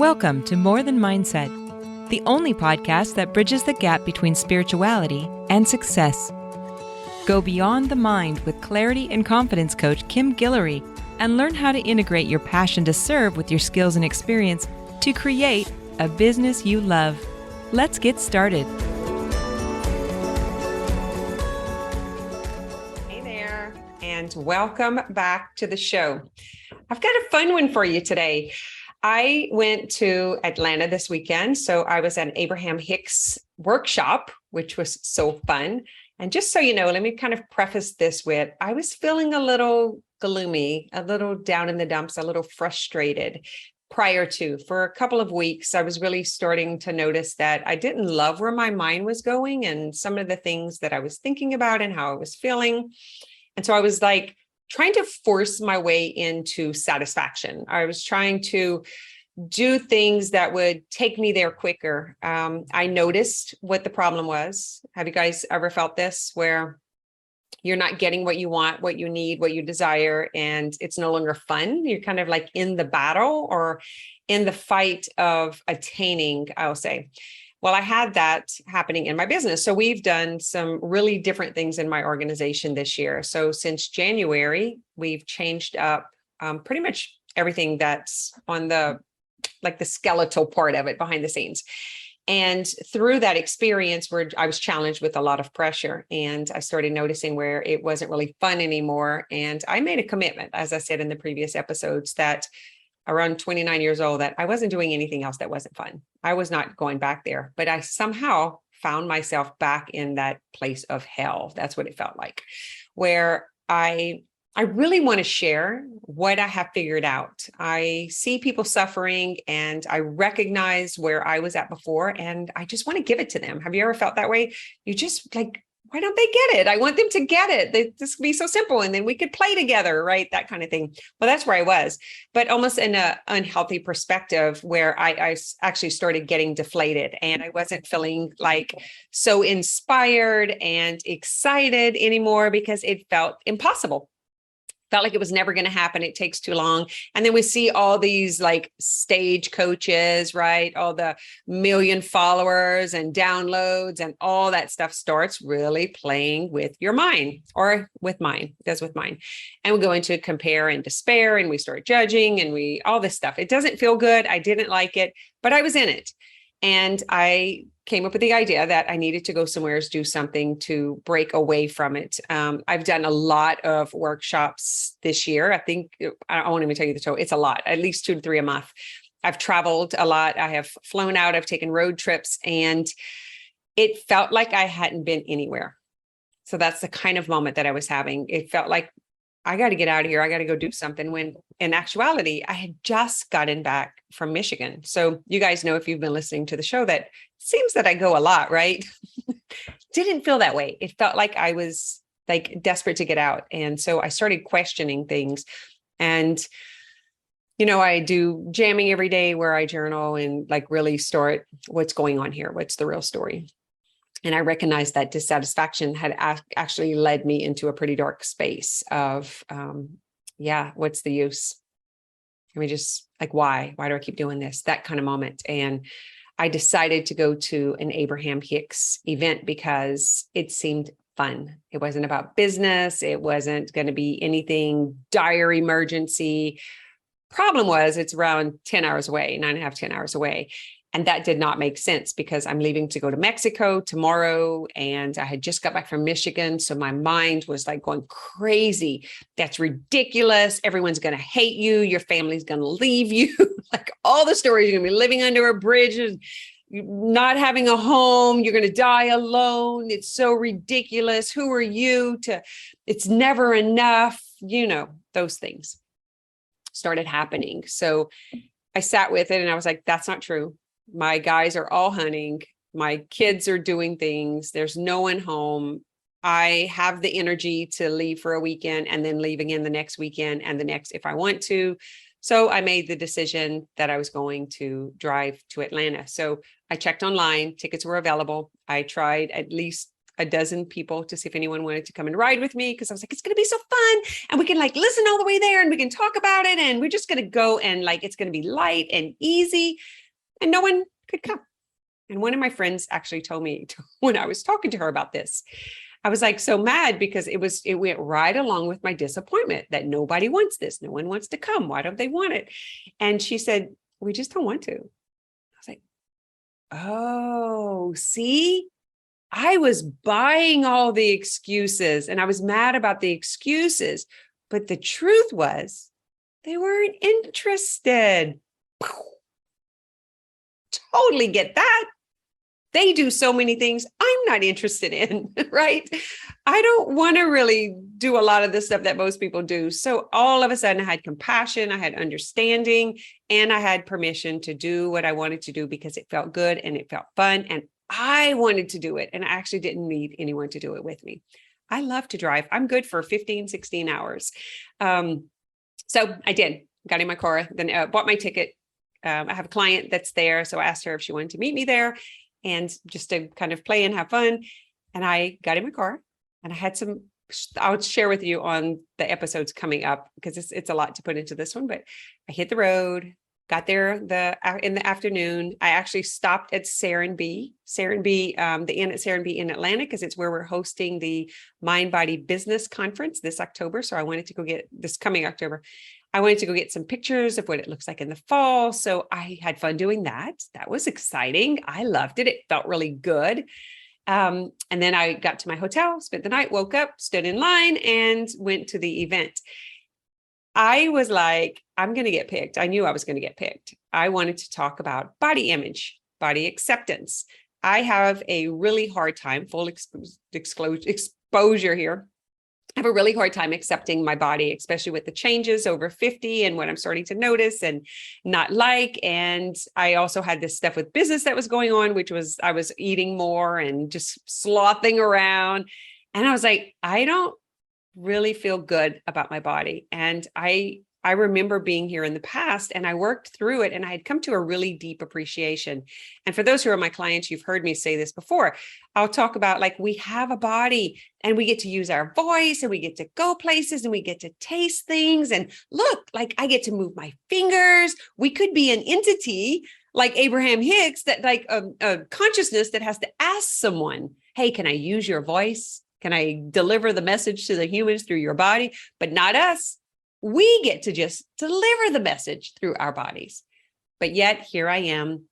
Welcome to More Than Mindset, the only podcast that bridges the gap between spirituality and success. Go beyond the mind with clarity and confidence coach Kim Guillory and learn how to integrate your passion to serve with your skills and experience to create a business you love. Let's get started. Hey there, and welcome back to the show. I've got a fun one for you today. I went to Atlanta this weekend, so I was at an Abraham Hicks workshop, which was so fun. And just so you know, let me kind of preface this with, I was feeling a little gloomy, a little down in the dumps, a little frustrated prior to. For a couple of weeks, I was really starting to notice that I didn't love where my mind was going and some of the things that I was thinking about and how I was feeling. And so I was like, trying to force my way into satisfaction. I was trying to do things that would take me there quicker. I noticed what the problem was. Have you guys ever felt this where you're not getting what you want, what you need, what you desire, and it's no longer fun? You're kind of like in the battle or in the fight of attaining, I'll say. Well, I had that happening in my business. So we've done some really different things in my organization this year. So since January, we've changed up pretty much everything that's on the skeletal part of it behind the scenes. And through that experience where I was challenged with a lot of pressure and I started noticing where it wasn't really fun anymore. And I made a commitment, as I said in the previous episodes, that around 29 years old, that I wasn't doing anything else that wasn't fun. I was not going back there, but I somehow found myself back in that place of hell. That's what it felt like, where I really want to share what I have figured out. I see people suffering and I recognize where I was at before, and I just want to give it to them. Have you ever felt that way? You just like, why don't they get it? I want them to get it. This could be so simple. And then we could play together, right? That kind of thing. Well, that's where I was, but almost in an unhealthy perspective where I actually started getting deflated and I wasn't feeling like so inspired and excited anymore because it felt impossible. Felt like it was never going to happen. It takes too long. And then we see all these like stage coaches, right? All the million followers and downloads and all that stuff starts really playing with your mind, or with mine. It does with mine. And we go into compare and despair and we start judging and all this stuff. It doesn't feel good. I didn't like it, but I was in it. And I came up with the idea that I needed to go somewhere, do something to break away from it. I've done a lot of workshops this year. I think, I won't even tell you the total. It's a lot, at least 2 to 3 a month. I've traveled a lot. I have flown out. I've taken road trips, and it felt like I hadn't been anywhere. So that's the kind of moment that I was having. It felt like I got to get out of here. I got to go do something, when in actuality, I had just gotten back from Michigan. So you guys know, if you've been listening to the show, that seems that I go a lot, right? Didn't feel that way. It felt like I was like desperate to get out. And so I started questioning things. And, you know, I do jamming every day where I journal and like really start what's going on here. What's the real story? And I recognized that dissatisfaction had actually led me into a pretty dark space of, what's the use? I mean, just like, why do I keep doing this? That kind of moment. And I decided to go to an Abraham Hicks event because it seemed fun. It wasn't about business. It wasn't going to be anything dire emergency. Problem was, it's around 10 hours away, 9.5, 10 hours away. And that did not make sense because I'm leaving to go to Mexico tomorrow. And I had just got back from Michigan. So my mind was like going crazy. That's ridiculous. Everyone's going to hate you. Your family's going to leave you. Like all the stories, you're going to be living under a bridge, not having a home. You're going to die alone. It's so ridiculous. Who are you to, it's never enough. You know, those things started happening. So I sat with it and I was like, that's not true. My guys are all hunting. My kids are doing things. There's no one home. I have the energy to leave for a weekend and then leave again the next weekend and the next if I want to. So I made the decision that I was going to drive to Atlanta. So I checked online. Tickets were available. I tried at least a dozen people to see if anyone wanted to come and ride with me, because I was like, it's going to be so fun. And we can like listen all the way there and we can talk about it. And we're just going to go and like, it's going to be light and easy. And no one could come. And one of my friends actually told me when I was talking to her about this, I was like so mad because it went right along with my disappointment that nobody wants this. No one wants to come. Why don't they want it? And she said, we just don't want to. I was like, oh, see, I was buying all the excuses and I was mad about the excuses, but the truth was they weren't interested. Totally get that. They do so many things I'm not interested in, right? I don't want to really do a lot of the stuff that most people do. So all of a sudden I had compassion, I had understanding, and I had permission to do what I wanted to do because it felt good and it felt fun. And I wanted to do it. And I actually didn't need anyone to do it with me. I love to drive. I'm good for 15, 16 hours. So I did, got in my car, then bought my ticket. I have a client that's there. So I asked her if she wanted to meet me there and just to kind of play and have fun. And I got in my car and I had some, I'll share with you on the episodes coming up because it's a lot to put into this one, but I hit the road, got there in the afternoon. I actually stopped at Serenbe, the inn at Serenbe in Atlanta, because it's where we're hosting the Mind Body Business Conference this October. So I wanted to go get this coming October. I wanted to go get some pictures of what it looks like in the fall. So I had fun doing that. That was exciting. I loved it. It felt really good. And then I got to my hotel, spent the night, woke up, stood in line, and went to the event. I was like, I'm going to get picked. I knew I was going to get picked. I wanted to talk about body image, body acceptance. I have a really hard time, full exposure here. I have a really hard time accepting my body, especially with the changes over 50 and what I'm starting to notice and not like. And I also had this stuff with business that was going on, which was I was eating more and just slothing around. And I was like, I don't really feel good about my body. And I remember being here in the past and I worked through it and I had come to a really deep appreciation. And for those who are my clients, you've heard me say this before. I'll talk about like we have a body and we get to use our voice and we get to go places and we get to taste things. And look, like I get to move my fingers. We could be an entity like Abraham Hicks that like a consciousness that has to ask someone, hey, can I use your voice? Can I deliver the message to the humans through your body? But not us. We get to just deliver the message through our bodies. But yet here I am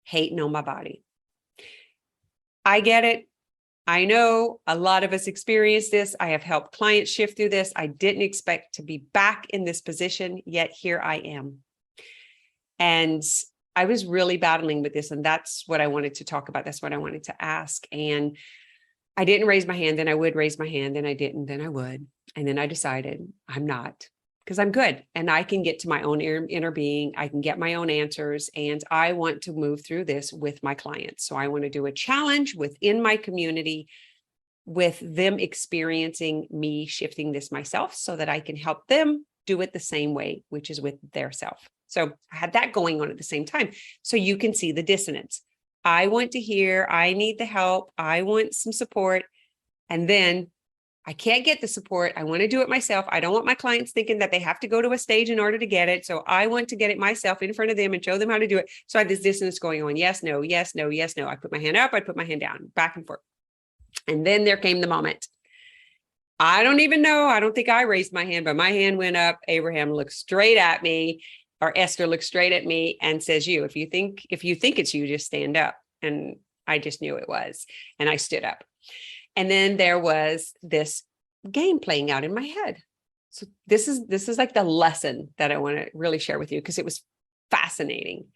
hating on my body. I get it. I know a lot of us experience this. I have helped clients shift through this. I didn't expect to be back in this position, yet here I am. And I was really battling with this. And that's what I wanted to talk about. That's what I wanted to ask. And I didn't raise my hand, then I would raise my hand, then I didn't, then I would. And then I decided I'm not, because I'm good and I can get to my own inner being. I can get my own answers and I want to move through this with my clients. So I want to do a challenge within my community with them experiencing me shifting this myself so that I can help them do it the same way, which is with their self. So I had that going on at the same time. So you can see the dissonance. I want to hear, I need the help. I want some support. And then I can't get the support. I want to do it myself. I don't want my clients thinking that they have to go to a stage in order to get it. So I want to get it myself in front of them and show them how to do it. So I have this dissonance going on. Yes, no, yes, no, yes, no. I put my hand up, I put my hand down, back and forth. And then there came the moment. I don't even know. I don't think I raised my hand, but my hand went up. Abraham looked straight at me, or Esther looked straight at me and says, if you think it's you, just stand up. And I just knew it was. And I stood up. And then there was this game playing out in my head. So this is like the lesson that I want to really share with you because it was fascinating.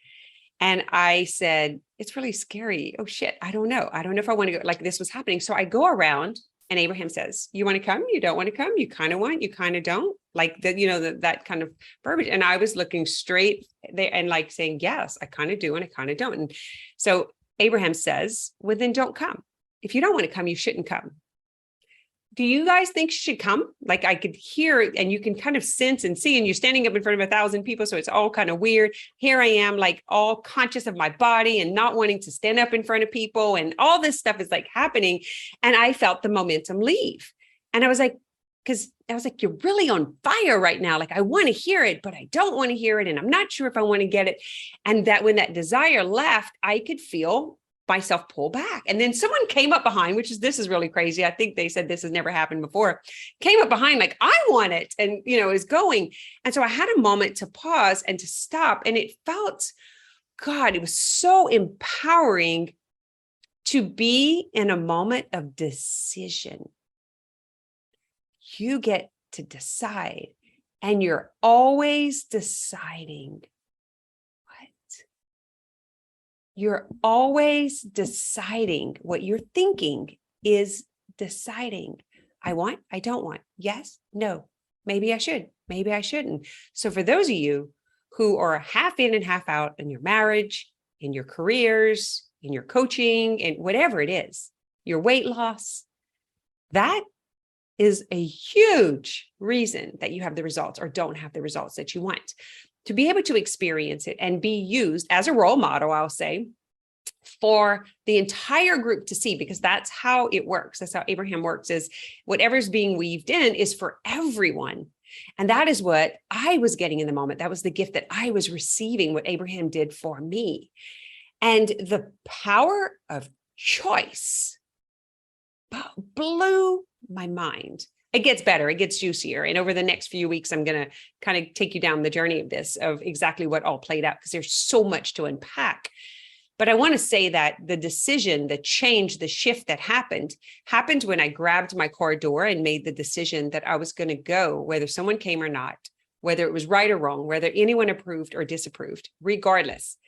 And I said, it's really scary. Oh shit. I don't know. I don't know if I want to go, like this was happening. So I go around and Abraham says, you want to come? You don't want to come? You kind of want, you kind of don't, like that, that kind of verbiage. And I was looking straight there and like saying, yes, I kind of do. And I kind of don't. And so Abraham says, well, then don't come. If you don't want to come, you shouldn't come. do you guys think she should come? Like I could hear it and you can kind of sense and see, and you're standing up in front of 1,000 people. So it's all kind of weird. Here I am, like all conscious of my body and not wanting to stand up in front of people. And all this stuff is like happening. And I felt the momentum leave. And I was like, you're really on fire right now. Like I want to hear it, but I don't want to hear it. And I'm not sure if I want to get it. And that when that desire left, I could feel myself pull back. And then someone came up behind, this is really crazy. I think they said this has never happened before, came up behind like, I want it. And, is going. And so I had a moment to pause and to stop. And it felt, God, it was so empowering to be in a moment of decision. You get to decide, and you're always deciding. You're always deciding. What you're thinking is deciding. I want, I don't want. Yes, no, maybe I should, maybe I shouldn't. So for those of you who are half in and half out in your marriage, in your careers, in your coaching, and whatever it is, your weight loss, that is a huge reason that you have the results or don't have the results that you want. To be able to experience it and be used as a role model, I'll say, for the entire group to see, because that's how it works. That's how Abraham works, is whatever's being weaved in is for everyone. And that is what I was getting in the moment. That was the gift that I was receiving, what Abraham did for me. And the power of choice blew my mind. It gets better, it gets juicier. And over the next few weeks, I'm going to kind of take you down the journey of this, of exactly what all played out, because there's so much to unpack. But I want to say that the decision, the change, the shift that happened when I grabbed my car door and made the decision that I was going to go, whether someone came or not, whether it was right or wrong, whether anyone approved or disapproved, regardless,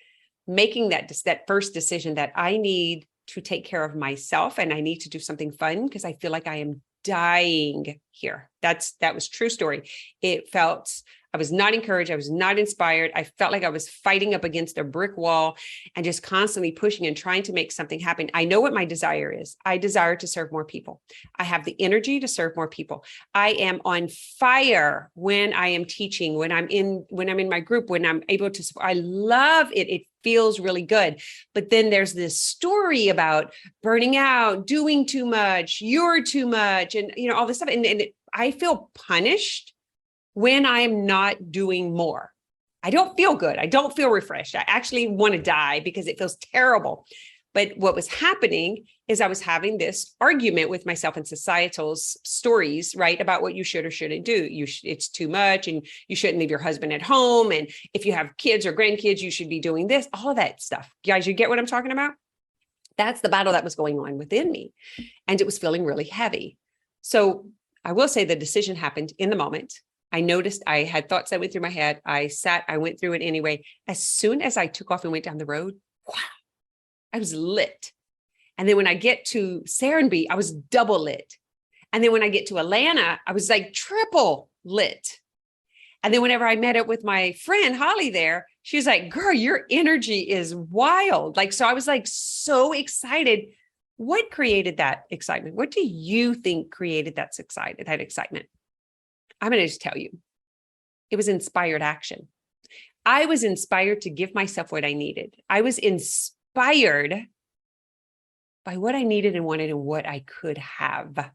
making that first decision that I need to take care of myself and I need to do something fun because I feel like I am dying here. That was true story. It felt, I was not encouraged. I was not inspired. I felt like I was fighting up against a brick wall and just constantly pushing and trying to make something happen. I know what my desire is. I desire to serve more people. I have the energy to serve more people. I am on fire when I am teaching, when I'm in my group, when I'm able to, I love it. It feels really good. But then there's this story about burning out, doing too much, you're too much, and all this stuff. And I feel punished when I am not doing more. I don't feel good. I don't feel refreshed. I actually want to die because it feels terrible. But what was happening is I was having this argument with myself and societal stories, right, about what you should or shouldn't do. It's too much, and you shouldn't leave your husband at home. And if you have kids or grandkids, you should be doing this, all of that stuff. Guys, you get what I'm talking about? That's the battle that was going on within me. And it was feeling really heavy. So I will say the decision happened in the moment. I noticed I had thoughts that went through my head. I went through it anyway. As soon as I took off and went down the road, wow, I was lit. And then when I get to Serenbe, I was double lit. And then when I get to Atlanta, I was like triple lit. And then whenever I met up with my friend Holly there, she's like, girl, your energy is wild. Like, so I was like so excited. What created that excitement? What do you think created that excitement? I'm going to just tell you, it was inspired action. I was inspired to give myself what I needed. I was inspired by what I needed and wanted and what I could have.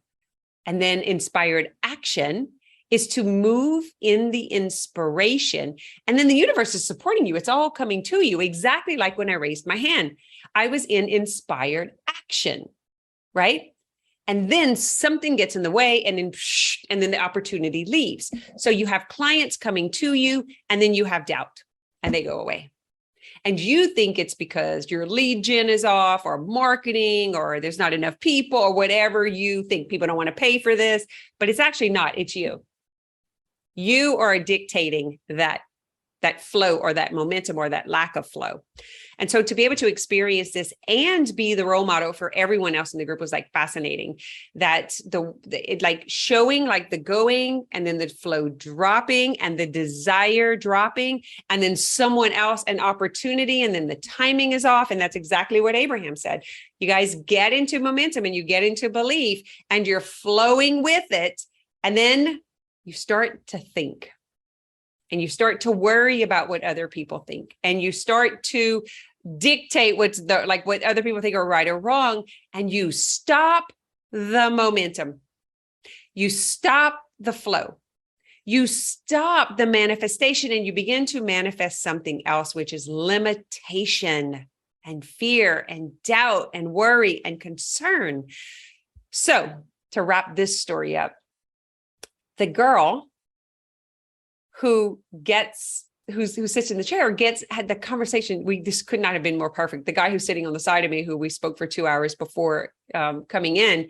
And then inspired action is to move in the inspiration. And then the universe is supporting you. It's all coming to you, exactly like when I raised my hand. I was in inspired action, right? And then something gets in the way, and then the opportunity leaves. So you have clients coming to you, and then you have doubt, and they go away. And you think it's because your lead gen is off, or marketing, or there's not enough people, or whatever you think. People don't want to pay for this, but it's actually not. It's you. You are dictating that that flow or that momentum or that lack of flow. And so to be able to experience this and be the role model for everyone else in the group was like fascinating. That it like showing like the going and then the flow dropping and the desire dropping and then someone else an opportunity and then the timing is off. And that's exactly what Abraham said. You guys get into momentum and you get into belief and you're flowing with it. And then you start to think. And you start to worry about what other people think, and you start to dictate what other people think are right or wrong, and you stop the momentum. You stop the flow. You stop the manifestation, and you begin to manifest something else, which is limitation and fear and doubt and worry and concern. So to wrap this story up, the girl who sits in the chair had the conversation. This could not have been more perfect. The guy who's sitting on the side of me, who we spoke for 2 hours before coming in,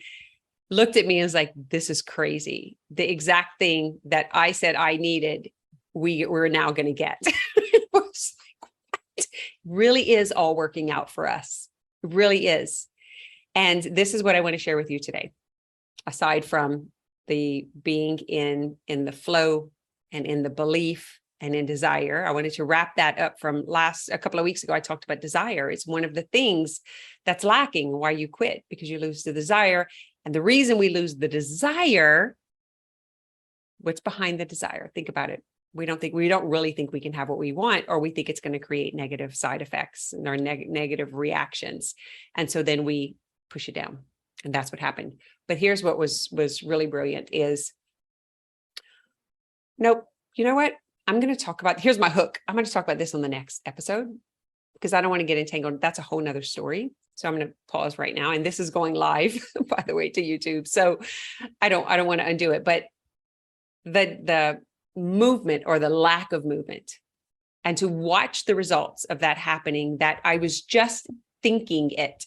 looked at me and was like, this is crazy. The exact thing that I said I needed, we're now going to get. It was like, what? Really is all working out for us. It really is. And this is what I want to share with you today. Aside from the being in the flow and in the belief and in desire. I wanted to wrap that up from a couple of weeks ago. I talked about desire. It's one of the things that's lacking why you quit, because you lose the desire. And the reason we lose the desire, what's behind the desire? Think about it. We don't really think we can have what we want, or we think it's going to create negative side effects or negative reactions. And so then we push it down. And that's what happened. But here's what was really brilliant is, nope. You know what? Here's my hook. I'm going to talk about this on the next episode because I don't want to get entangled. That's a whole nother story. So I'm going to pause right now. And this is going live, by the way, to YouTube. So I don't want to undo it, but the movement or the lack of movement, and to watch the results of that happening, that I was just thinking it,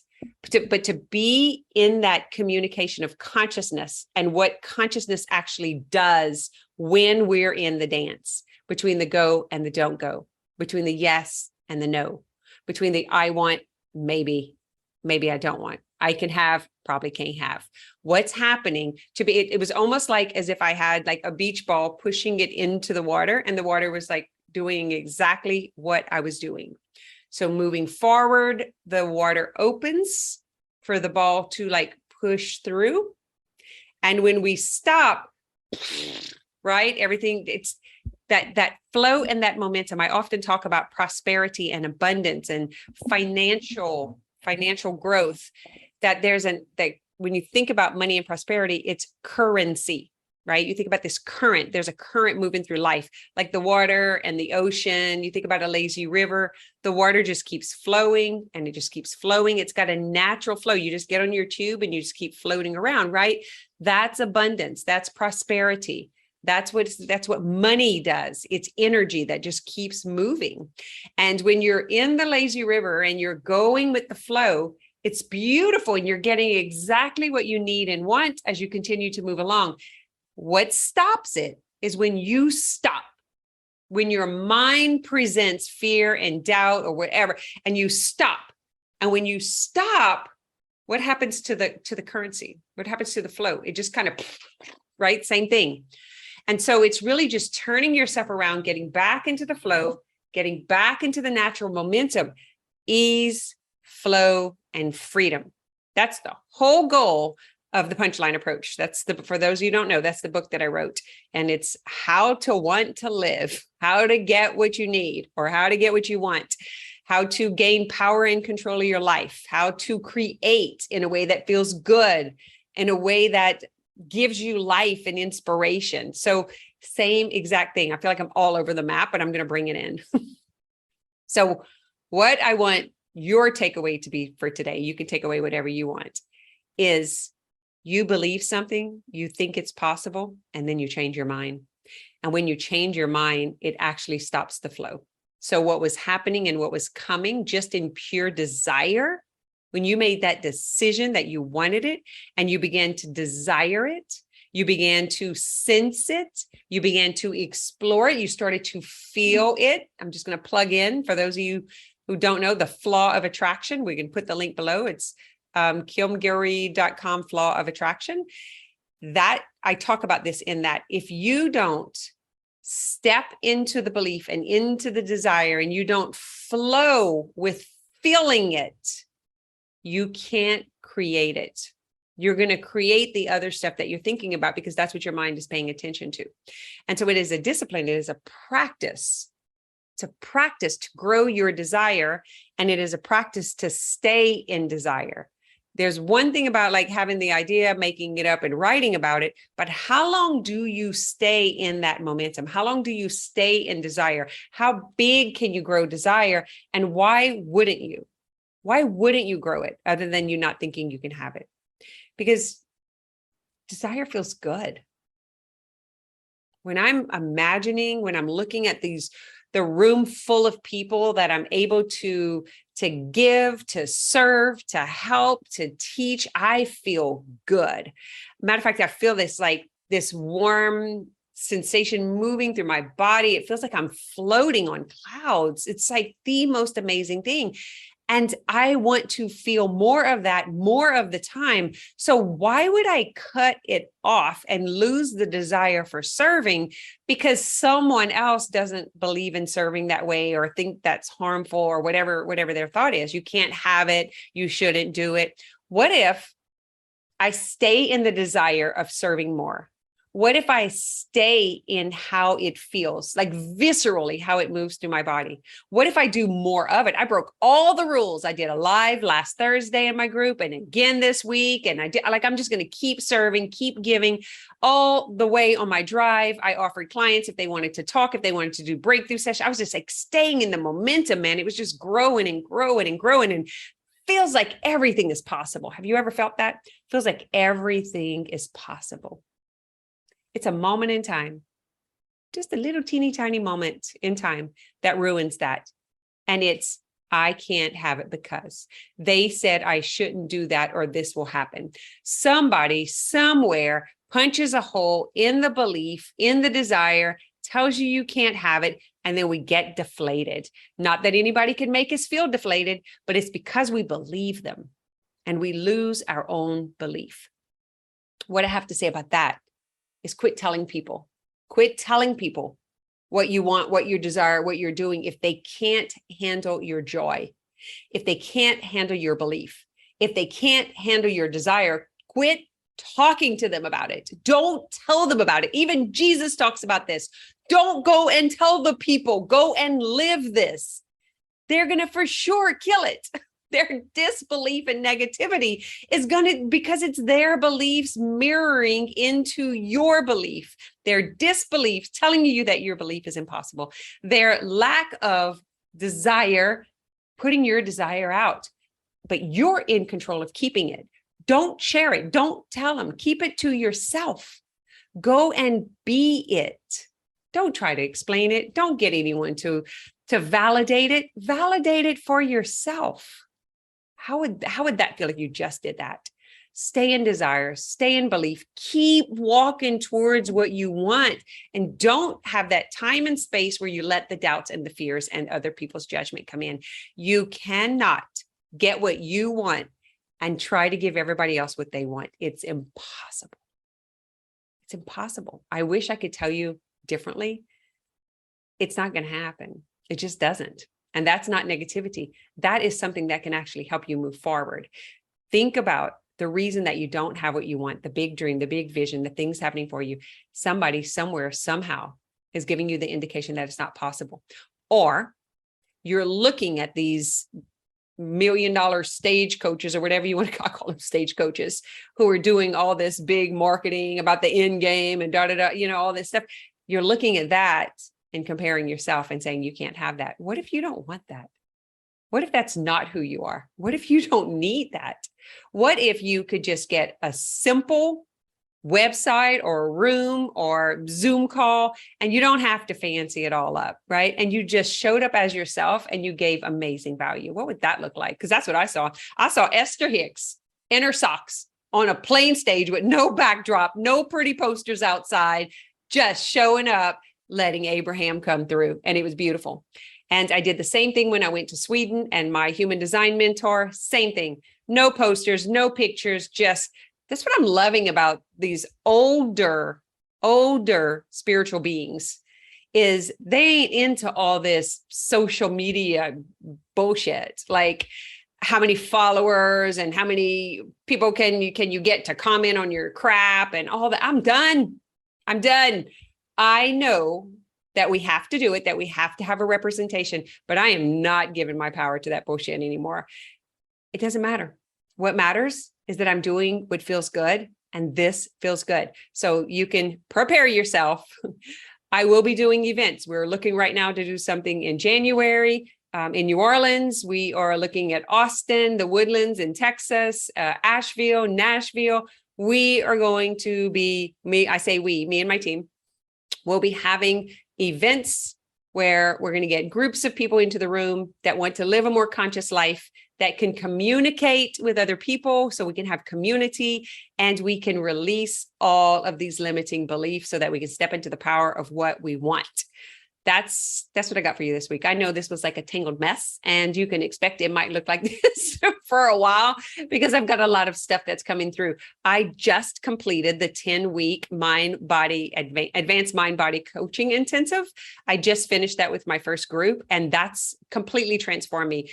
but to be in that communication of consciousness and what consciousness actually does when we're in the dance between the go and the don't go, between the yes and the no, between the I want, maybe I don't want, I can have, probably can't have. What's happening it was almost like as if I had like a beach ball pushing it into the water, and the water was like doing exactly what I was doing. So moving forward, the water opens for the ball to like push through. And when we stop, right, everything, it's that flow and that momentum. I often talk about prosperity and abundance and financial growth, that when you think about money and prosperity, it's currency. Right? You think about this current, there's a current moving through life, like the water and the ocean. You think about a lazy river, the water just keeps flowing and it just keeps flowing. It's got a natural flow. You just get on your tube and you just keep floating around, right? That's abundance. That's prosperity. That's what money does. It's energy that just keeps moving. And when you're in the lazy river and you're going with the flow, it's beautiful and you're getting exactly what you need and want as you continue to move along. What stops it is when you stop, when your mind presents fear and doubt or whatever, and you stop. And when you stop, what happens to the currency? What happens to the flow? It just kind of, right? Same thing. And so it's really just turning yourself around, getting back into the flow, getting back into the natural momentum, ease, flow, and freedom. That's the whole goal of the Punchline Approach. For those of you who don't know, that's the book that I wrote. And it's how to want to live, how to get what you need or how to get what you want, how to gain power and control of your life, how to create in a way that feels good, in a way that gives you life and inspiration. So same exact thing. I feel like I'm all over the map, but I'm going to bring it in. So what I want your takeaway to be for today, you can take away whatever you want, is you believe something, you think it's possible, and then you change your mind. And when you change your mind, it actually stops the flow. So what was happening and what was coming just in pure desire, when you made that decision that you wanted it and you began to desire it, You began to sense it. You began to explore it. You started to feel it. I'm just going to plug in for those of you who don't know the flaw of attraction. We can put the link below. It's kimgilry.com, flaw of attraction. That I talk about this in that if you don't step into the belief and into the desire and you don't flow with feeling it, you can't create it. You're going to create the other stuff that you're thinking about because that's what your mind is paying attention to. And so it is a discipline. It is a practice. It's a practice to grow your desire. And it is a practice to stay in desire. There's one thing about like having the idea, making it up and writing about it, but how long do you stay in that momentum? How long do you stay in desire? How big can you grow desire? And why wouldn't you? Why wouldn't you grow it other than you not thinking you can have it? Because desire feels good. When I'm imagining, when I'm looking at the room full of people that I'm able to give, to serve, to help, to teach, I feel good. Matter of fact, I feel this warm sensation moving through my body. It feels like I'm floating on clouds. It's like the most amazing thing. And I want to feel more of that more of the time. So why would I cut it off and lose the desire for serving because someone else doesn't believe in serving that way or think that's harmful or whatever their thought is? You can't have it. You shouldn't do it. What if I stay in the desire of serving more? What if I stay in how it feels, like viscerally, how it moves through my body? What if I do more of it? I broke all the rules. I did a live last Thursday in my group and again this week. And I'm just going to keep serving, keep giving all the way on my drive. I offered clients if they wanted to talk, if they wanted to do breakthrough sessions. I was just like staying in the momentum, man. It was just growing and growing and growing and feels like everything is possible. Have you ever felt that? Feels like everything is possible. It's a moment in time, just a little teeny tiny moment in time that ruins that. And it's, I can't have it because they said I shouldn't do that or this will happen. Somebody somewhere punches a hole in the belief, in the desire, tells you can't have it. And then we get deflated. Not that anybody can make us feel deflated, but it's because we believe them and we lose our own belief. What I have to say about that is quit telling people what you want, what you desire, what you're doing. If they can't handle your joy, if they can't handle your belief, if they can't handle your desire, quit talking to them about it. Don't tell them about it. Even Jesus talks about this. Don't go and tell the people, go and live this. They're going to for sure kill it. Their disbelief and negativity is because it's their beliefs mirroring into your belief. Their disbelief telling you that your belief is impossible. Their lack of desire, putting your desire out, but you're in control of keeping it. Don't share it. Don't tell them. Keep it to yourself. Go and be it. Don't try to explain it. Don't get anyone to validate it. Validate it for yourself. How would that feel if you just did that? Stay in desire, stay in belief, keep walking towards what you want, and don't have that time and space where you let the doubts and the fears and other people's judgment come in. You cannot get what you want and try to give everybody else what they want. It's impossible. It's impossible. I wish I could tell you differently. It's not going to happen. It just doesn't. And that's not negativity. That is something that can actually help you move forward. Think about the reason that you don't have what you want, the big dream, the big vision, the things happening for you. Somebody, somewhere, somehow is giving you the indication that it's not possible. Or you're looking at these $1 million stage coaches or whatever you want to call them, stage coaches, who are doing all this big marketing about the end game and all this stuff. You're looking at that and comparing yourself and saying you can't have that. What if you don't want that? What if that's not who you are? What if you don't need that? What if you could just get a simple website or a room or Zoom call and you don't have to fancy it all up, right? And you just showed up as yourself and you gave amazing value. What would that look like? Because that's what I saw. I saw Esther Hicks in her socks on a plain stage with no backdrop, no pretty posters outside, just showing up, letting Abraham come through. And it was beautiful. And I did the same thing when I went to Sweden, and my human design mentor, same thing. No posters, no pictures, just that's what I'm loving about these older spiritual beings is they ain't into all this social media bullshit. Like how many followers and how many people can you get to comment on your crap and all that. I'm done. I know that we have to do it, that we have to have a representation, but I am not giving my power to that bullshit anymore. It doesn't matter. What matters is that I'm doing what feels good, and this feels good. So you can prepare yourself. I will be doing events. We're looking right now to do something in January in New Orleans. We are looking at Austin, the Woodlands in Texas, Asheville, Nashville. We are going to be, me and my team, will be having events where we're going to get groups of people into the room that want to live a more conscious life, that can communicate with other people so we can have community and we can release all of these limiting beliefs so that we can step into the power of what we want. That's what I got for you this week. I know this was like a tangled mess, and you can expect it might look like this for a while because I've got a lot of stuff that's coming through. I just completed the 10-week advanced mind body coaching intensive. I just finished that with my first group, and that's completely transformed me.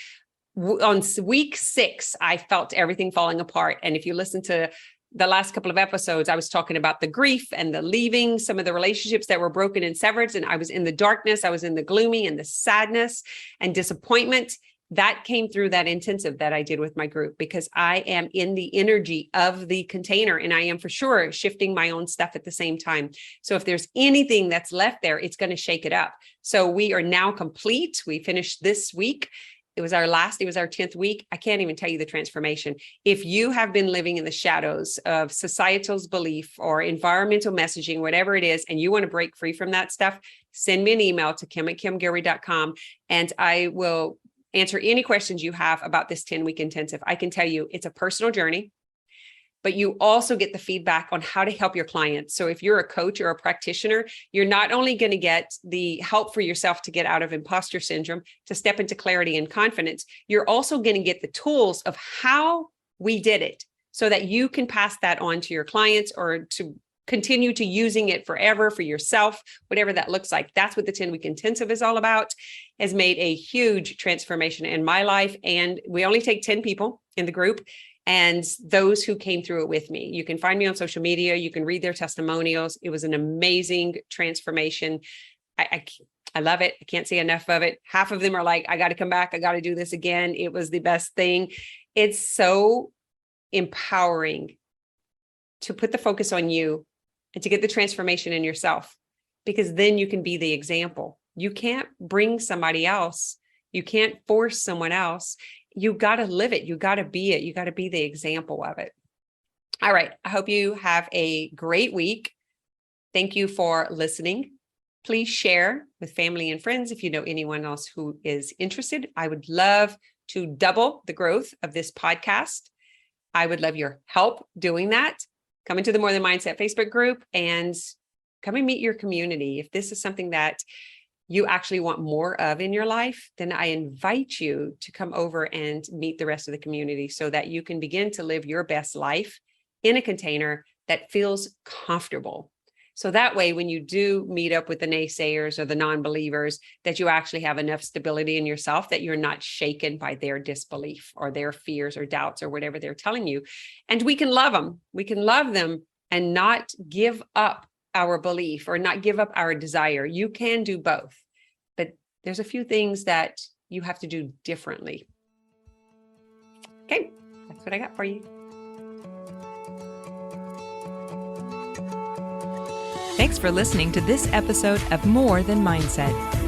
On week 6, I felt everything falling apart. And if you listen to the last couple of episodes, I was talking about the grief and the leaving, some of the relationships that were broken and severed. And I was in the darkness. I was in the gloomy and the sadness and disappointment. That came through that intensive that I did with my group, because I am in the energy of the container, and I am for sure shifting my own stuff at the same time. So if there's anything that's left there, it's going to shake it up. So we are now complete. We finished this week. It was our 10th week. I can't even tell you the transformation. If you have been living in the shadows of societal's belief or environmental messaging, whatever it is, and you want to break free from that stuff, send me an email to kim@kimgilroy.com, and I will answer any questions you have about this 10-week intensive. I can tell you it's a personal journey, but you also get the feedback on how to help your clients. So if you're a coach or a practitioner, you're not only going to get the help for yourself to get out of imposter syndrome, to step into clarity and confidence, you're also going to get the tools of how we did it so that you can pass that on to your clients or to continue to using it forever for yourself, whatever that looks like. That's what the 10-week intensive is all about. Has made a huge transformation in my life. And we only take 10 people in the group, and those who came through it with me. You can find me on social media. You can read their testimonials. It was an amazing transformation. I love it. I can't say enough of it. Half of them are like, I got to come back. I got to do this again. It was the best thing. It's so empowering to put the focus on you and to get the transformation in yourself, because then you can be the example. You can't bring somebody else. You can't force someone else. You got to live it. You got to be it. You got to be the example of it. All right. I hope you have a great week. Thank you for listening. Please share with family and friends if you know anyone else who is interested. I would love to double the growth of this podcast. I would love your help doing that. Come into the More Than Mindset Facebook group and come and meet your community. If this is something that you actually want more of in your life, then I invite you to come over and meet the rest of the community so that you can begin to live your best life in a container that feels comfortable. So that way, when you do meet up with the naysayers or the non-believers, that you actually have enough stability in yourself that you're not shaken by their disbelief or their fears or doubts or whatever they're telling you. And we can love them. We can love them and not give up our belief or not give up our desire. You can do both, but there's a few things that you have to do differently. Okay, that's what I got for you. Thanks for listening to this episode of More Than Mindset.